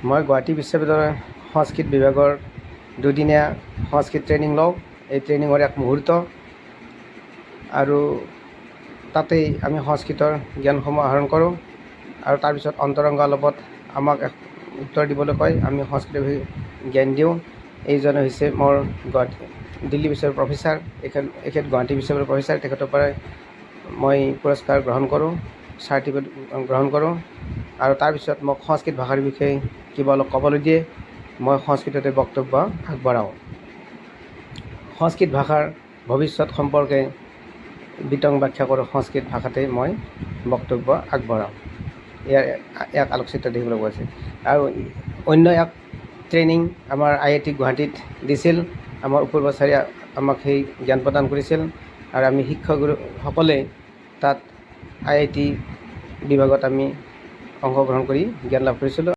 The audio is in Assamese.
মই গুৱাহাটী বিশ্ববিদ্যালয়ৰ সংস্কৃত বিভাগৰ দুদিনীয়া সংস্কৃত ট্ৰেইনিং লওঁ। এই ট্ৰেইনিঙৰ এক মুহূৰ্ত আৰু তাতেই আমি সংস্কৃতৰ জ্ঞানসমূহ আহৰণ কৰোঁ আৰু তাৰপিছত অন্তৰংগ আলাপত আমাক উত্তৰ দিবলৈ কয়, আমি সংস্কৃতৰ বিষয়ে জ্ঞান দিওঁ। এইজনে হৈছে মোৰ দিল্লী বিশ্ববিদ্যালয়ৰ প্ৰফেচাৰ। এখেত গুৱাহাটী বিশ্ববিদ্যালয়ৰ প্ৰফেচাৰ। তেখেতৰ পৰাই মই পুৰস্কাৰ গ্ৰহণ কৰোঁ, চাৰ্টিফিকেট গ্ৰহণ কৰোঁ আৰু তাৰপিছত মোক সংস্কৃত ভাষাৰ বিষয়ে কিবা অলপ ক'বলৈ দিয়ে। মই সংস্কৃততে বক্তব্য আগবঢ়াওঁ। সংস্কৃত ভাষাৰ ভৱিষ্যত সম্পৰ্কে বিতং ব্যাখ্যা কৰোঁ। সংস্কৃত ভাষাতে মই বক্তব্য আগবঢ়াওঁ। ইয়াৰ এক আলোকচিত্ৰ দেখিবলৈ পোৱা গৈছে। আৰু অন্য এক ট্ৰেইনিং আমাৰ IIT গুৱাহাটীত দিছিল। আমাৰ উপৰ্বাচাৰ্য আমাক সেই জ্ঞান প্ৰদান কৰিছিল আৰু আমি শিক্ষকসকলে তাত IIT বিভাগত আমি অংশগ্ৰহণ কৰি জ্ঞান লাভ কৰিছিলোঁ।